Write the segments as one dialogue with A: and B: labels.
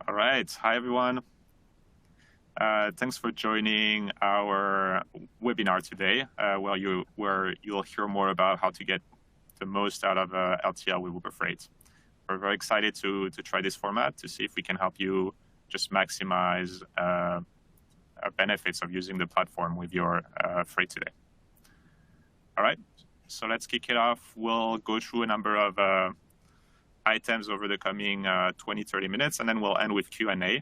A: All right. Hi, everyone. Thanks for joining our webinar today, where you'll hear more about how to get the most out of LTL with Uber Freight. We're very excited to try this format to see if we can help you just maximize benefits of using the platform with your freight today. All right, so let's kick it off. We'll go through a number of items over the coming 20, 30 minutes, and then we'll end with Q&A.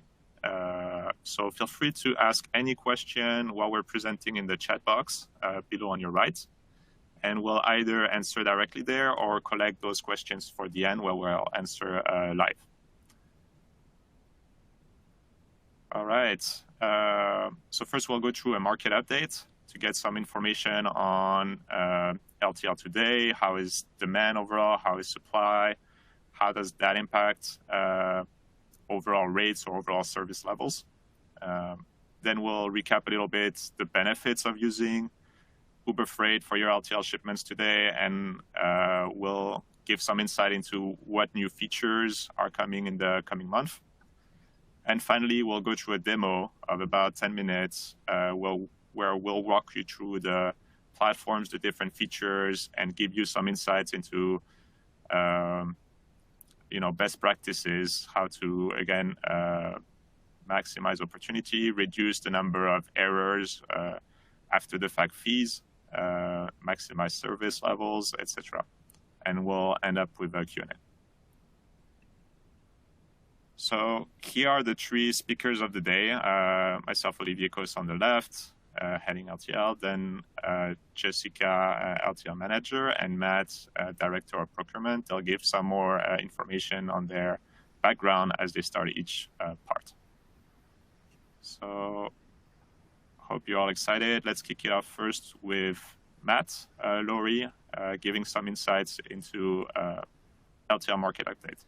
A: So feel free to ask any question while we're presenting in the chat box below on your right. And we'll either answer directly there or collect those questions for the end where we'll answer live. All right. So first we'll go through a market update to get some information on LTL today. How is demand overall? How is supply? How does that impact overall rates or overall service levels? Then we'll recap a little bit the benefits of using Uber Freight for your LTL shipments today, and we'll give some insight into what new features are coming in the coming month. And finally, we'll go through a demo of about 10 minutes where we'll walk you through the platforms, the different features, and give you some insights into best practices, how to, again, maximize opportunity, reduce the number of errors after the fact fees, maximize service levels, etc. And we'll end up with a Q&A. So here are the three speakers of the day. Myself, Olivier Causse on the left, heading LTL, then Jessica, LTL Manager, and Matt, Director of Procurement. They'll give some more information on their background as they start each part. So hope you're all excited. Let's kick it off first with Matt Lowery, giving some insights into LTL market update.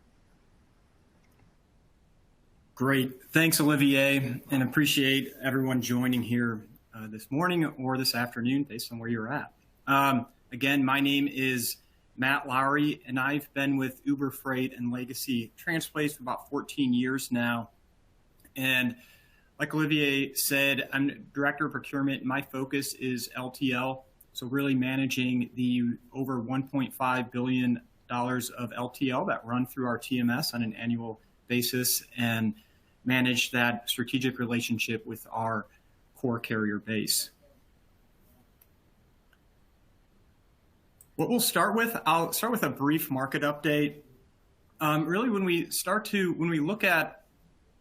B: Great. Thanks, Olivier, and appreciate everyone joining here this morning or this afternoon based on where you're at. Again, my name is Matt Lowery, and I've been with Uber Freight and Legacy Transplace for about 14 years now. And like Olivier said, I'm Director of Procurement. My focus is LTL, so really managing the over $1.5 billion of LTL that run through our TMS on an annual basis and manage that strategic relationship with our core carrier base. What we'll start with, I'll start with a brief market update. Really, when we look at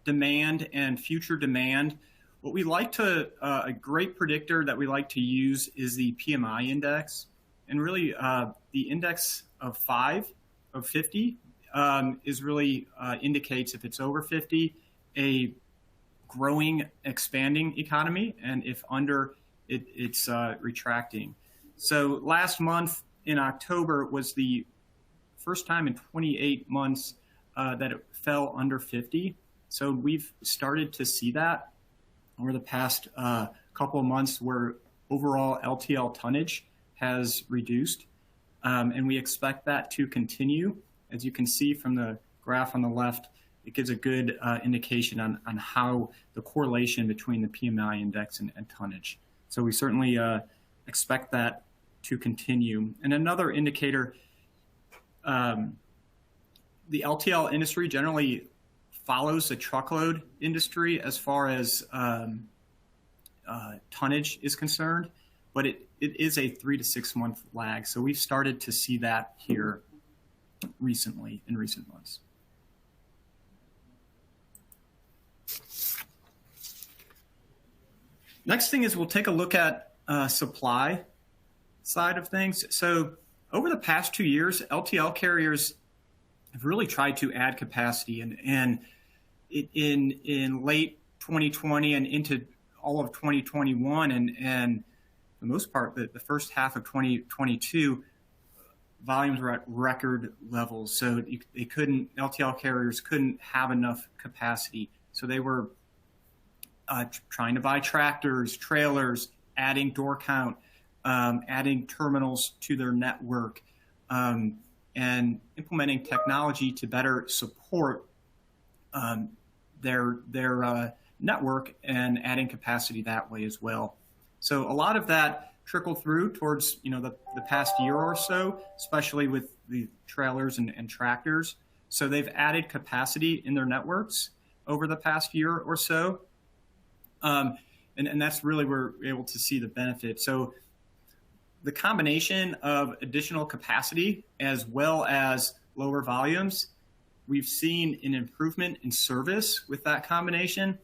B: demand and future demand, what we like to, a great predictor that we like to use is the PMI index. And really, the index of 50 is really indicates if it's over 50, a growing, expanding economy, and if under, it's retracting. So last month in October was the first time in 28 months that it fell under 50. So we've started to see that over the past couple of months where overall LTL tonnage has reduced. And we expect that to continue. As you can see from the graph on the left, it gives a good indication on how the correlation between the PMI index and tonnage. So we certainly expect that to continue. And another indicator, the LTL industry generally follows the truckload industry as far as tonnage is concerned, but it is a 3 to 6 month lag. So we've started to see that here recently in recent months. Next thing is we'll take a look at supply side of things. So over the past 2 years, LTL carriers have really tried to add capacity, and in late 2020 and into all of 2021, and for the most part, the first half of 2022, volumes were at record levels. So LTL carriers couldn't have enough capacity. So they were trying to buy tractors, trailers, adding door count, adding terminals to their network, and implementing technology to better support their network and adding capacity that way as well. So a lot of that trickled through towards the past year or so, especially with the trailers and tractors. So they've added capacity in their networks over the past year or so. And that's really where we're able to see the benefit. So the combination of additional capacity as well as lower volumes, we've seen an improvement in service with that combination.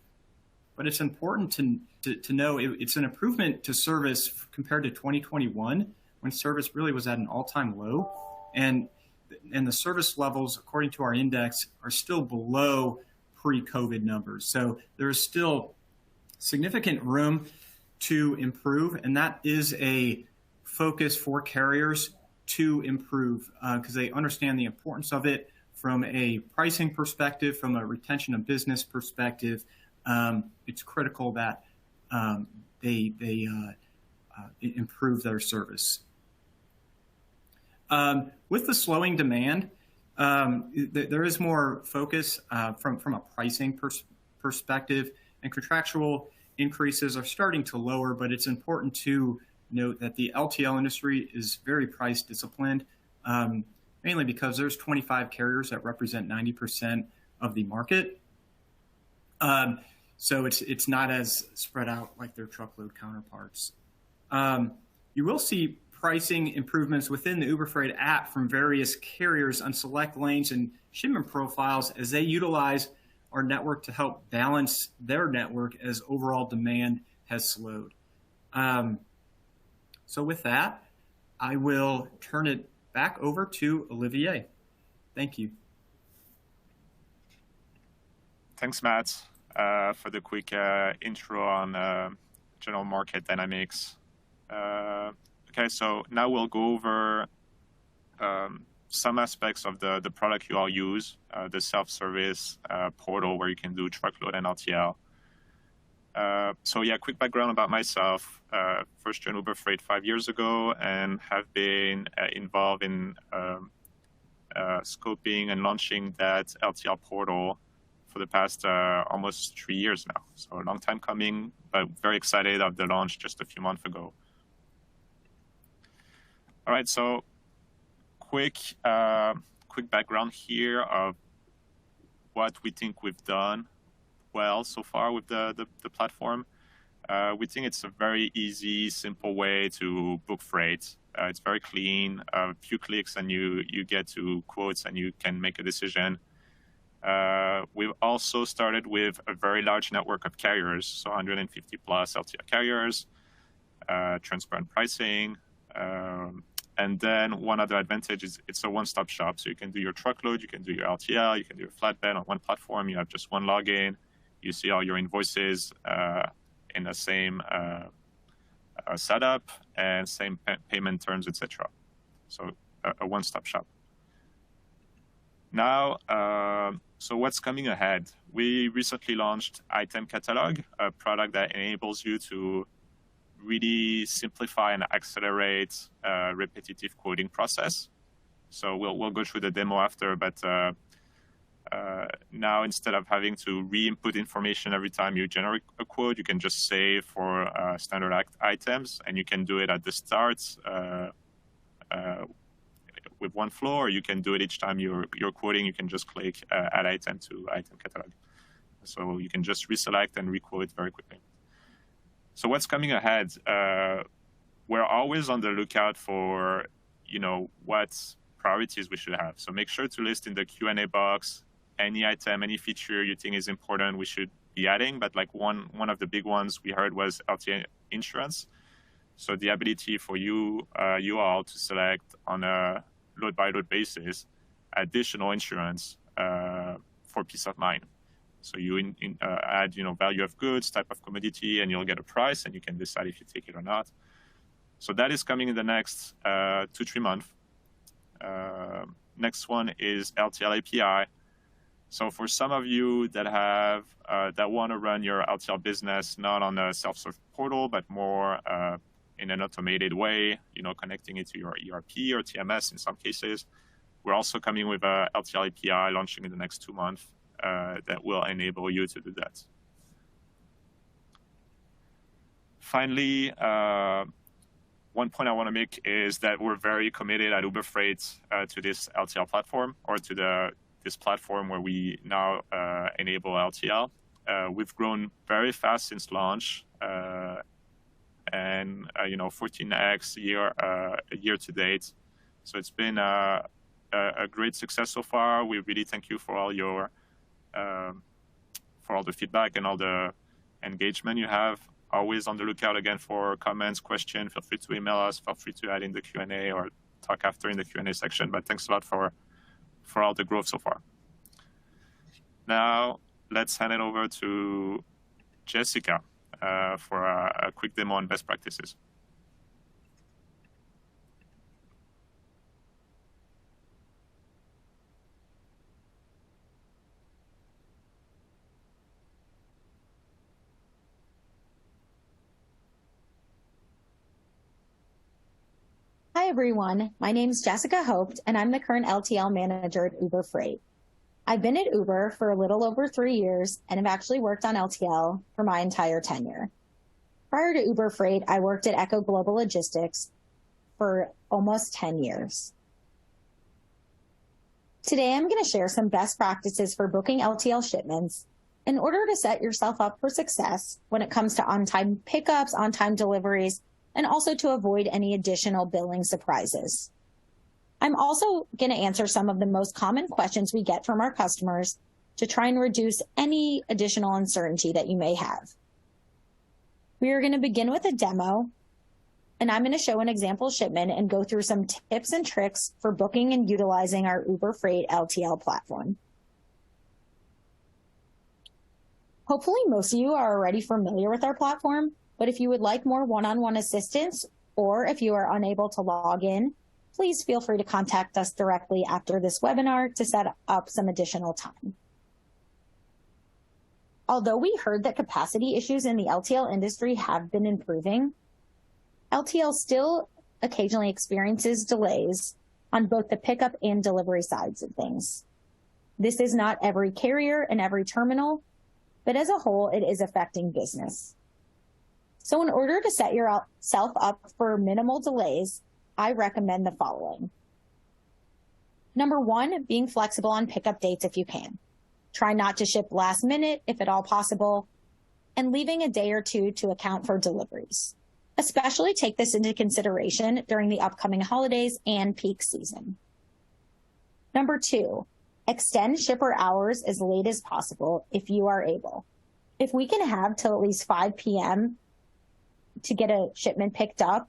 B: But it's important to know it's an improvement to service compared to 2021, when service really was at an all-time low. And the service levels, according to our index, are still below pre-COVID numbers. So there is still significant room to improve, and that is a focus for carriers to improve because they understand the importance of it from a pricing perspective, from a retention of business perspective. It's critical that they improve their service. With the slowing demand, there is more focus from a pricing perspective, and contractual increases are starting to lower, but it's important to note that the LTL industry is very price disciplined, mainly because there's 25 carriers that represent 90% of the market. So it's not as spread out like their truckload counterparts. You will see pricing improvements within the Uber Freight app from various carriers on select lanes and shipment profiles as they utilize our network to help balance their network as overall demand has slowed. So with that, I will turn it back over to Olivier. Thank you.
A: Thanks, Matt, for the quick intro on general market dynamics. Okay, so now we'll go over some aspects of the product you all use, the self-service portal where you can do truckload and LTL. So yeah, quick background about myself. First joined Uber Freight 5 years ago and have been involved in scoping and launching that LTL portal for the past almost 3 years now. So a long time coming, but very excited of the launch just a few months ago. All right, so quick background here of what we think we've done well so far with the platform. We think it's a very easy, simple way to book freight. It's very clean. A few clicks and you get to quotes and you can make a decision. We've also started with a very large network of carriers, so 150 plus LTL carriers, transparent pricing. And then one other advantage is it's a one-stop shop. So you can do your truckload, you can do your LTL, you can do your flatbed on one platform. You have just one login. You see all your invoices in the same setup and same payment terms, etc. So a one-stop shop. Now, so what's coming ahead? We recently launched Item Catalog, a product that enables you to really simplify and accelerate repetitive quoting process. So we'll go through the demo after, but now instead of having to re-input information every time you generate a quote, you can just save for standard items, and you can do it at the start with one flow, or you can do it each time you're quoting. You can just click add item to item catalog. So you can just reselect and requote very quickly. So what's coming ahead? We're always on the lookout for, what priorities we should have. So make sure to list in the Q&A box any item, any feature you think is important we should be adding. But like one of the big ones we heard was LTL insurance. So the ability for you all to select on a load by load basis additional insurance for peace of mind. So you add, value of goods, type of commodity, and you'll get a price, and you can decide if you take it or not. So that is coming in the next 2-3 months. Next one is LTL API. So for some of you that have that want to run your LTL business not on a self-serve portal, but more in an automated way, connecting it to your ERP or TMS in some cases, we're also coming with a LTL API launching in the next 2 months. that will enable you to do that. Finally, one point I want to make is that we're very committed at Uber Freight to this LTL platform, or to this platform where we now enable LTL. We've grown very fast since launch, and 14x year to date. So it's been a great success so far. We really thank you for all the feedback and all the engagement you have. Always on the lookout again for comments, questions. Feel free to email us. Feel free to add in the Q&A or talk after in the Q&A section. But thanks a lot for all the growth so far. Now let's hand it over to Jessica for a quick demo on best practices.
C: Hi, everyone. My name is Jessica Hobt, and I'm the current LTL Manager at Uber Freight. I've been at Uber for a little over 3 years and have actually worked on LTL for my entire tenure. Prior to Uber Freight, I worked at Echo Global Logistics for almost 10 years. Today, I'm going to share some best practices for booking LTL shipments in order to set yourself up for success when it comes to on-time pickups, on-time deliveries, and also to avoid any additional billing surprises. I'm also going to answer some of the most common questions we get from our customers to try and reduce any additional uncertainty that you may have. We are going to begin with a demo, and I'm going to show an example shipment and go through some tips and tricks for booking and utilizing our Uber Freight LTL platform. Hopefully, most of you are already familiar with our platform, but if you would like more one-on-one assistance, or if you are unable to log in, please feel free to contact us directly after this webinar to set up some additional time. Although we heard that capacity issues in the LTL industry have been improving, LTL still occasionally experiences delays on both the pickup and delivery sides of things. This is not every carrier and every terminal, but as a whole, it is affecting business. So in order to set yourself up for minimal delays, I recommend the following. Number one, being flexible on pickup dates if you can. Try not to ship last minute if at all possible, and leaving a day or two to account for deliveries. Especially take this into consideration during the upcoming holidays and peak season. Number two, extend shipper hours as late as possible if you are able. If we can have till at least 5 p.m. to get a shipment picked up,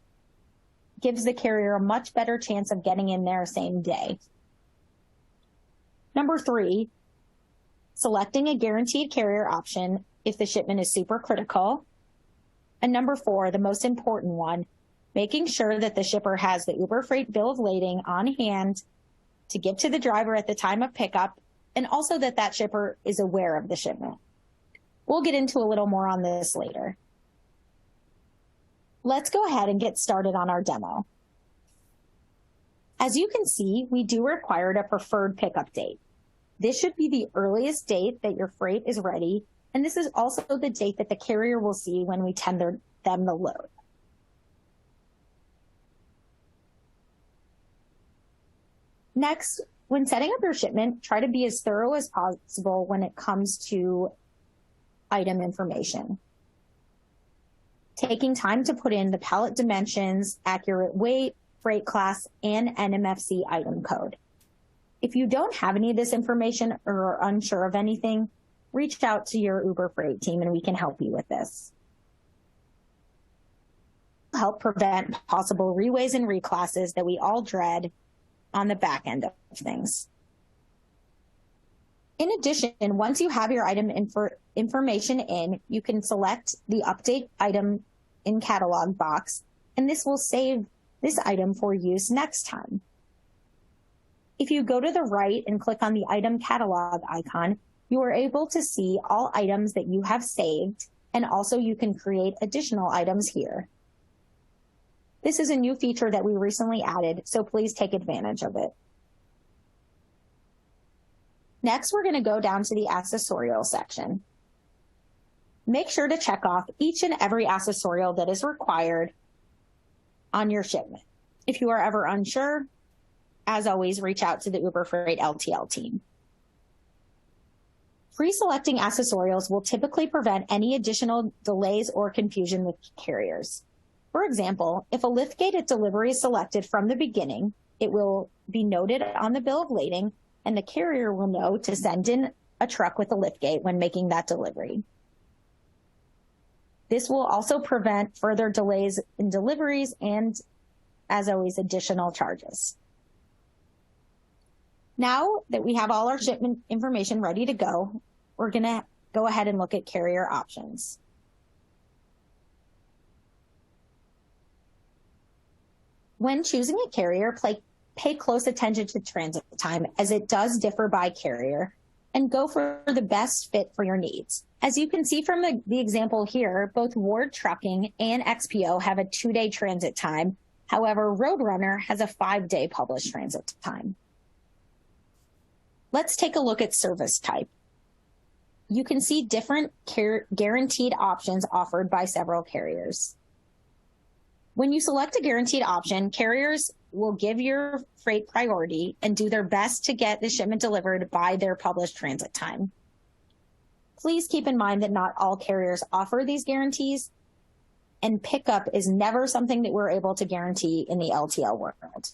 C: gives the carrier a much better chance of getting in there same day. Number three, selecting a guaranteed carrier option if the shipment is super critical. And number four, the most important one, making sure that the shipper has the Uber Freight bill of lading on hand to give to the driver at the time of pickup, and also that that shipper is aware of the shipment. We'll get into a little more on this later. Let's go ahead and get started on our demo. As you can see, we do require a preferred pickup date. This should be the earliest date that your freight is ready, and this is also the date that the carrier will see when we tender them the load. Next, when setting up your shipment, try to be as thorough as possible when it comes to item information. Taking time to put in the pallet dimensions, accurate weight, freight class, and NMFC item code. If you don't have any of this information or are unsure of anything, reach out to your Uber Freight team and we can help you with this. Help prevent possible reways and reclasses that we all dread on the back end of things. In addition, once you have your item information in, you can select the update item in catalog box, and this will save this item for use next time. If you go to the right and click on the item catalog icon, you are able to see all items that you have saved, and also you can create additional items here. This is a new feature that we recently added, so please take advantage of it. Next, we're going to go down to the accessorial section. Make sure to check off each and every accessorial that is required on your shipment. If you are ever unsure, as always, reach out to the Uber Freight LTL team. Pre-selecting accessorials will typically prevent any additional delays or confusion with carriers. For example, if a liftgate delivery is selected from the beginning, it will be noted on the bill of lading, and the carrier will know to send in a truck with a liftgate when making that delivery. This will also prevent further delays in deliveries and, as always, additional charges. Now that we have all our shipment information ready to go, we're going to go ahead and look at carrier options. When choosing a carrier, pay close attention to transit time, as it does differ by carrier, and go for the best fit for your needs. As you can see from the example here, both Ward Trucking and XPO have a 2-day transit time. However, Roadrunner has a 5-day published transit time. Let's take a look at service type. You can see different guaranteed options offered by several carriers. When you select a guaranteed option, carriers will give your freight priority and do their best to get the shipment delivered by their published transit time. Please keep in mind that not all carriers offer these guarantees, and pickup is never something that we're able to guarantee in the LTL world.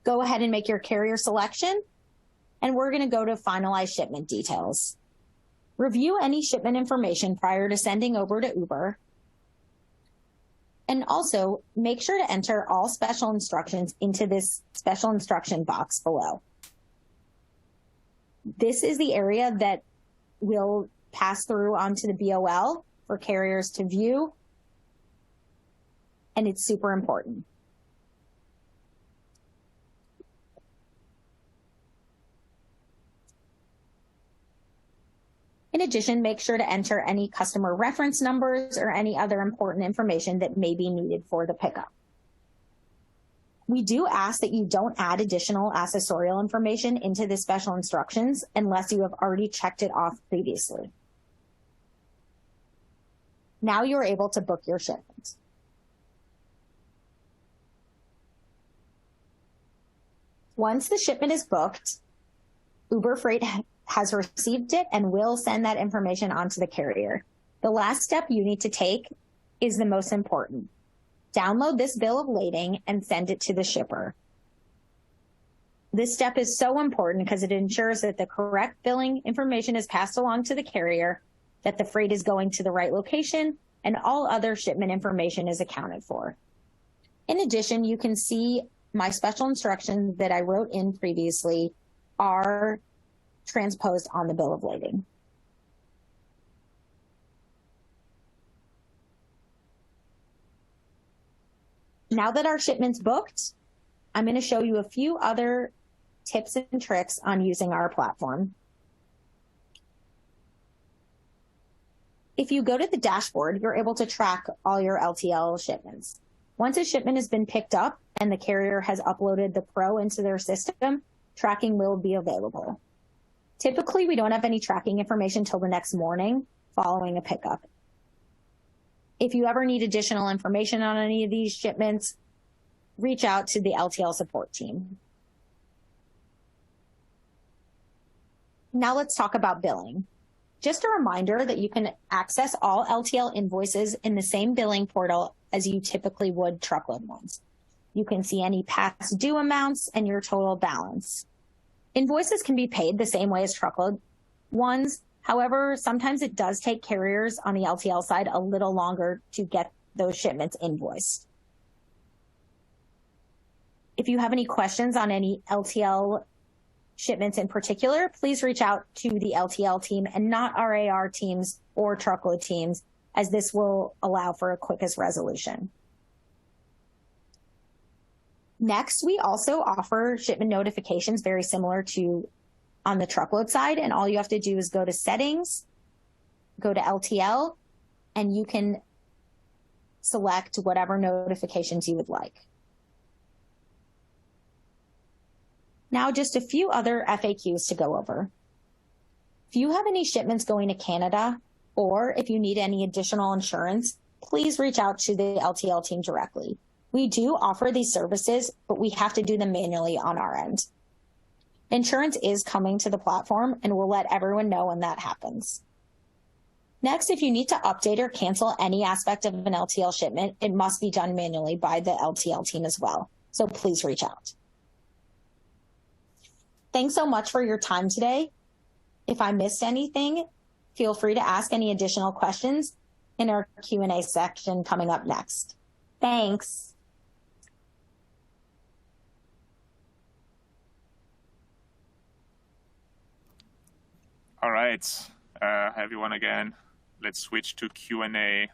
C: Go ahead and make your carrier selection, and we're going to go to finalize shipment details. Review any shipment information prior to sending over to Uber. And also make sure to enter all special instructions into this special instruction box below. This is the area that will pass through onto the BOL for carriers to view, and it's super important. In addition, make sure to enter any customer reference numbers or any other important information that may be needed for the pickup. We do ask that you don't add additional accessorial information into the special instructions unless you have already checked it off previously. Now you're able to book your shipment. Once the shipment is booked, Uber Freight has received it and will send that information onto the carrier. The last step you need to take is the most important. Download this bill of lading and send it to the shipper. This step is so important because it ensures that the correct billing information is passed along to the carrier, that the freight is going to the right location, and all other shipment information is accounted for. In addition, you can see my special instructions that I wrote in previously are transposed on the bill of lading. Now that our shipment's booked, I'm going to show you a few other tips and tricks on using our platform. If you go to the dashboard, you're able to track all your LTL shipments. Once a shipment has been picked up and the carrier has uploaded the Pro into their system, tracking will be available. Typically, we don't have any tracking information till the next morning following a pickup. If you ever need additional information on any of these shipments, reach out to the LTL support team. Now let's talk about billing. Just a reminder that you can access all LTL invoices in the same billing portal as you typically would truckload ones. You can see any past due amounts and your total balance. Invoices can be paid the same way as truckload ones. However, sometimes it does take carriers on the LTL side a little longer to get those shipments invoiced. If you have any questions on any LTL shipments in particular, please reach out to the LTL team and not RAR teams or truckload teams, as this will allow for a quickest resolution. Next, we also offer shipment notifications very similar to on the truckload side, and all you have to do is go to settings, go to LTL, and you can select whatever notifications you would like. Now, just a few other FAQs to go over. If you have any shipments going to Canada, or if you need any additional insurance, please reach out to the LTL team directly. We do offer these services, but we have to do them manually on our end. Insurance is coming to the platform, and we'll let everyone know when that happens. Next, if you need to update or cancel any aspect of an LTL shipment, it must be done manually by the LTL team as well. So please reach out. Thanks so much for your time today. If I missed anything, feel free to ask any additional questions in our Q&A section coming up next. Thanks.
A: All right, everyone again, let's switch to Q&A.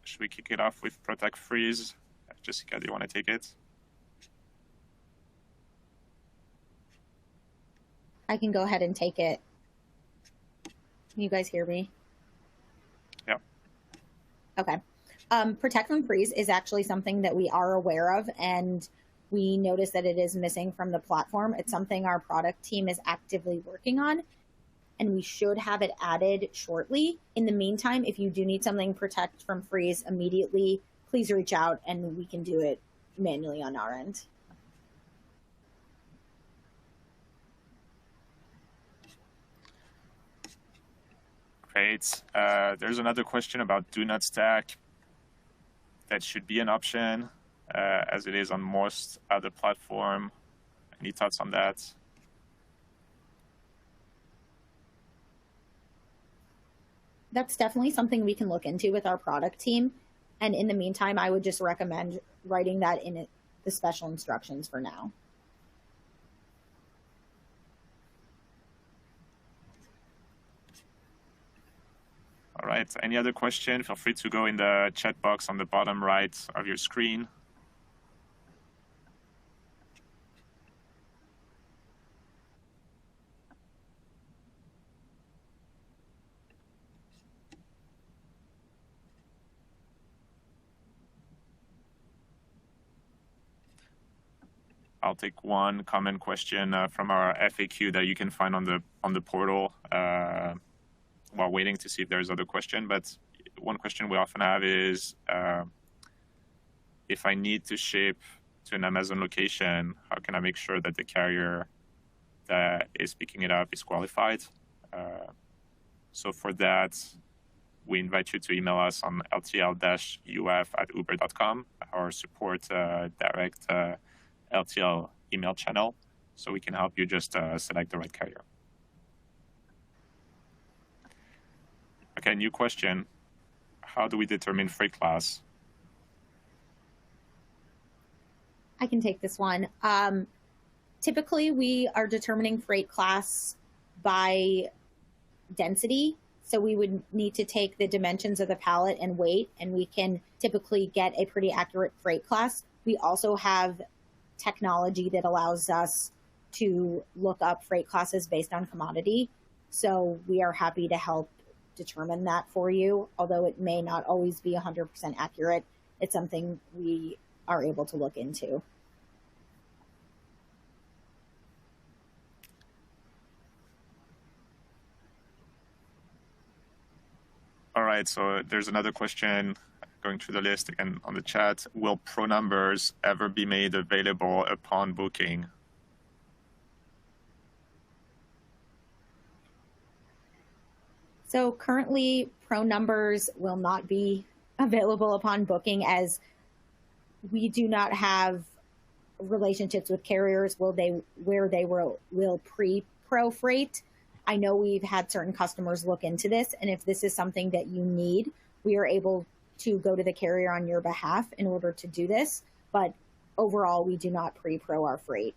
A: Should we kick it off with Protect Freeze? Jessica, do you want to take it?
C: I can go ahead and take it. Can you guys hear me?
A: Yeah.
C: Okay. Protect from freeze is actually something that we are aware of, and we noticed that it is missing from the platform. It's something our product team is actively working on, and we should have it added shortly. In the meantime, if you do need something protect from freeze immediately, please reach out and we can do it manually on our end.
A: Great. There's another question about do not stack. That should be an option, as it is on most other platform. Any thoughts on that?
C: That's definitely something we can look into with our product team. And in the meantime, I would just recommend writing that in the special instructions for now.
A: All right, any other question? Feel free to go in the chat box on the bottom right of your screen. I'll take one common question from our FAQ that you can find on the portal while waiting to see if there's other question. But one question we often have is, if I need to ship to an Amazon location, how can I make sure that the carrier that is picking it up is qualified? So for that, we invite you to email us on ltl-uf@uber.com, our support direct LTL email channel, so we can help you just select the right carrier. Okay, new question. How do we determine freight class?
C: I can take this one. Typically, we are determining freight class by density. So we would need to take the dimensions of the pallet and weight, and we can typically get a pretty accurate freight class. We also have technology that allows us to look up freight classes based on commodity. So we are happy to help determine that for you. Although it may not always be 100% accurate, it's something we are able to look into.
A: All right, so there's another question going through the list again on the chat. Will pro numbers ever be made available upon booking?
C: So currently, pro numbers will not be available upon booking, as we do not have relationships with carriers where they will pre-pro freight. I know we've had certain customers look into this, and if this is something that you need, we are able to go to the carrier on your behalf in order to do this. But overall, we do not pre-pro our freight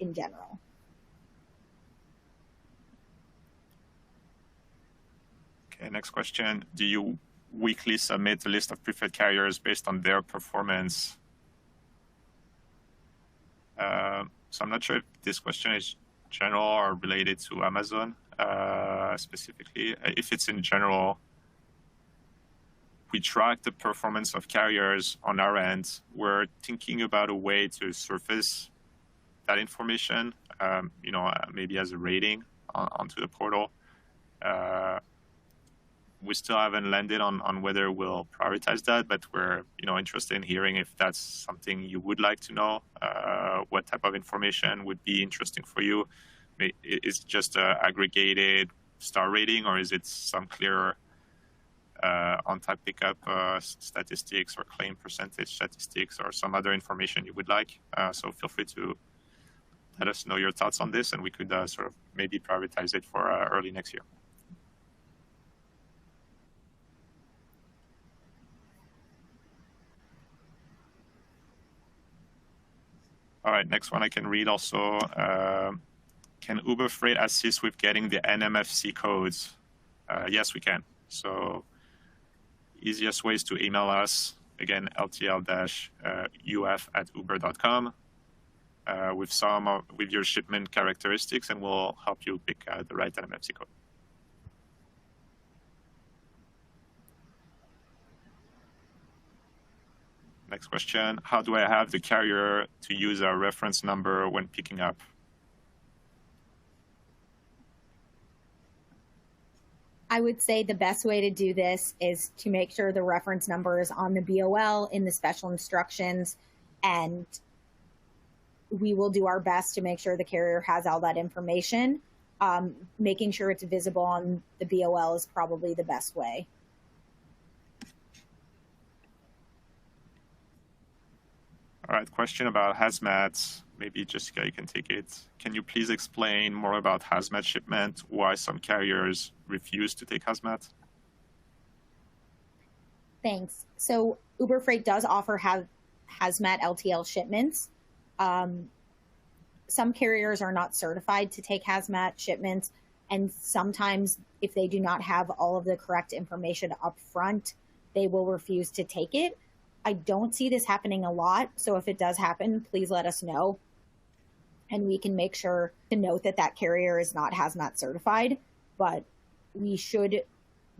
C: in general.
A: Okay, next question. Do you weekly submit a list of preferred carriers based on their performance? So I'm not sure if this question is general or related to Amazon specifically. If it's in general, we track the performance of carriers on our end. We're thinking about a way to surface that information, maybe as a rating onto the portal. We still haven't landed on whether we'll prioritize that, but we're interested in hearing if that's something you would like to know. What type of information would be interesting for you? Is it just a aggregated star rating, or is it some clear on-time pickup statistics or claim percentage statistics or some other information you would like? So feel free to let us know your thoughts on this, and we could sort of maybe prioritize it for early next year. All right, next one I can read also. Can Uber Freight assist with getting the NMFC codes? Yes, we can. So easiest ways to email us, again, ltl-uf@uber.com with your shipment characteristics, and we'll help you pick the right NMFC code. Next question, how do I have the carrier to use our reference number when picking up?
C: I would say the best way to do this is to make sure the reference number is on the BOL in the special instructions, and we will do our best to make sure the carrier has all that information. Making sure it's visible on the BOL is probably the best way.
A: All right, question about hazmat. Maybe Jessica, you can take it. Can you please explain more about hazmat shipment? Why some carriers refuse to take hazmat?
C: Thanks. So Uber Freight does offer hazmat LTL shipments. Some carriers are not certified to take hazmat shipments, and sometimes if they do not have all of the correct information up front, they will refuse to take it. I don't see this happening a lot, so if it does happen, please let us know, and we can make sure to note that that carrier is not hazmat certified, but we should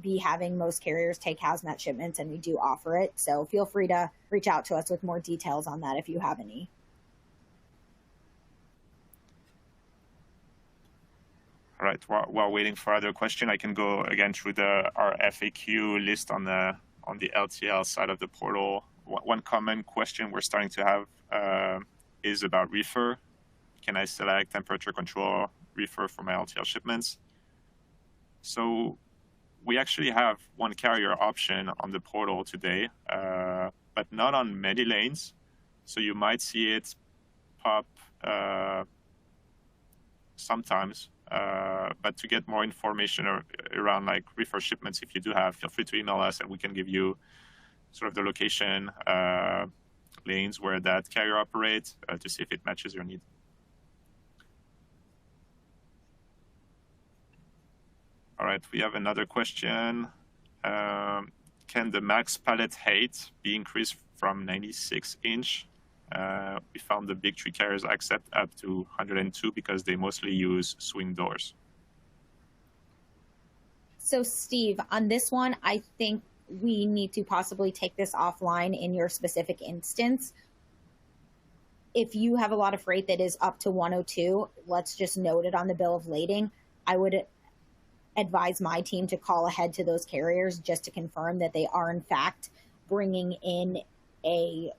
C: be having most carriers take hazmat shipments, and we do offer it, so feel free to reach out to us with more details on that if you have any.
A: All right, while waiting for other question, I can go again through our FAQ list on the LTL side of the portal. One common question we're starting to have is about reefer. Can I select temperature control reefer for my LTL shipments? So we actually have one carrier option on the portal today, but not on many lanes. So you might see it pop sometimes. But to get more information around like reefer shipments, if you do have, feel free to email us and we can give you sort of the location lanes where that carrier operates to see if it matches your need. All right, we have another question. Can the max pallet height be increased from 96 inch? We found the big three carriers accept up to 102 because they mostly use swing doors.
C: So Steve, on this one, I think we need to possibly take this offline in your specific instance. If you have a lot of freight that is up to 102, let's just note it on the bill of lading. I would advise my team to call ahead to those carriers just to confirm that they are in fact bringing in a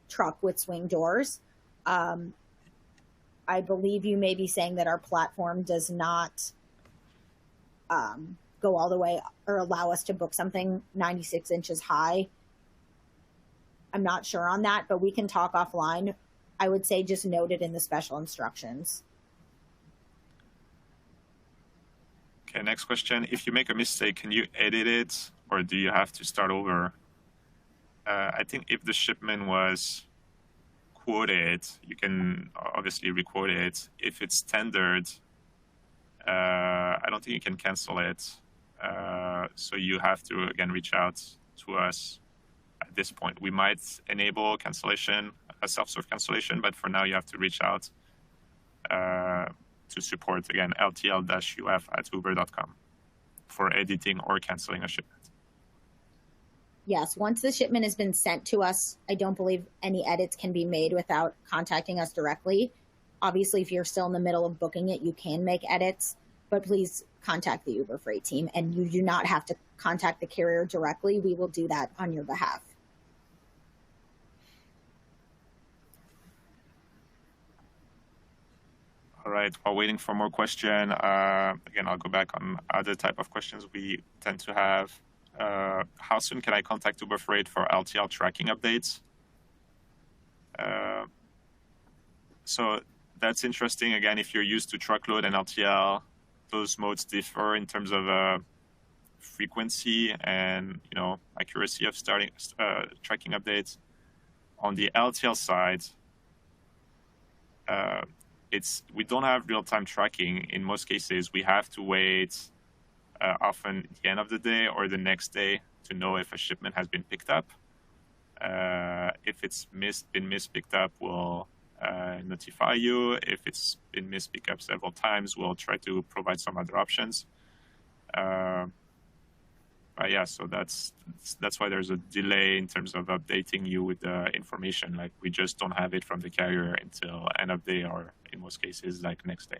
C: truck with swing doors. I believe you may be saying that our platform does not go all the way or allow us to book something 96 inches high. I'm not sure on that, but we can talk offline. I would say just note it in the special instructions.
A: Okay, next question. If you make a mistake, can you edit it or do you have to start over? I think if the shipment was quoted, you can obviously requote it. If it's tendered, I don't think you can cancel it. So you have to, again, reach out to us at this point. We might enable cancellation, a self-serve cancellation, but for now you have to reach out to support, again, ltl-uf@uber.com for editing or canceling a shipment.
C: Yes, once the shipment has been sent to us, I don't believe any edits can be made without contacting us directly. Obviously, if you're still in the middle of booking it, you can make edits, but please contact the Uber Freight team, and you do not have to contact the carrier directly. We will do that on your behalf.
A: All right, while waiting for more question, again, I'll go back on other type of questions we tend to have. How soon can I contact Uber Freight for LTL tracking updates? So that's interesting. Again, if you're used to truckload and LTL, those modes differ in terms of frequency and accuracy of tracking updates. On the LTL side, we don't have real-time tracking. In most cases, we have to wait often at the end of the day or the next day to know if a shipment has been picked up. If it's been mispicked up, we'll notify you. If it's been mispicked up several times, we'll try to provide some other options. But yeah, so that's why there's a delay in terms of updating you with the information. Like, we just don't have it from the carrier until end of day, or in most cases, like next day.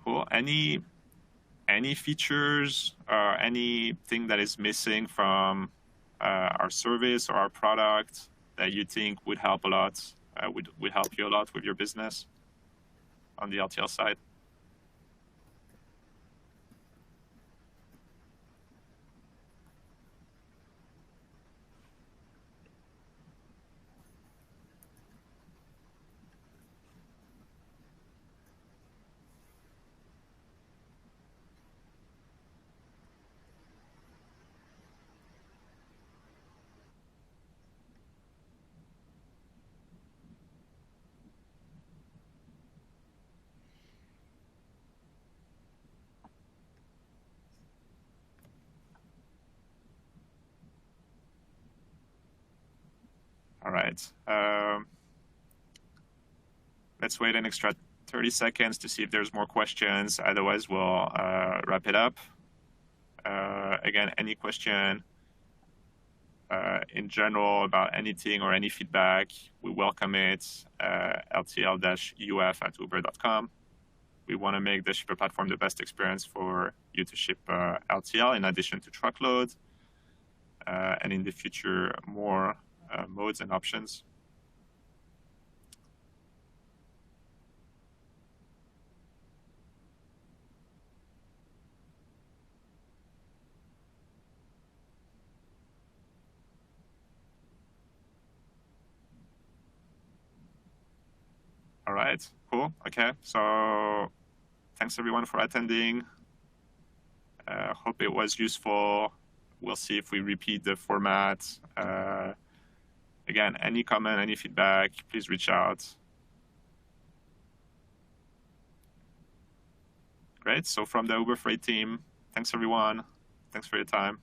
A: Cool. Any features or anything that is missing from our service or our product that you think would help a lot, would help you a lot with your business on the LTL side? All right. Let's wait an extra 30 seconds to see if there's more questions. Otherwise, we'll wrap it up. Again, any question in general about anything or any feedback, we welcome it. LTL-uf@uber.com. We want to make the shipper platform the best experience for you to ship LTL in addition to truckload. And in the future, more modes and options. All right, cool. Okay, so thanks everyone for attending. Hope it was useful. We'll see if we repeat the format. Again, any comment, any feedback, please reach out. Great. So from the Uber Freight team, thanks everyone. Thanks for your time.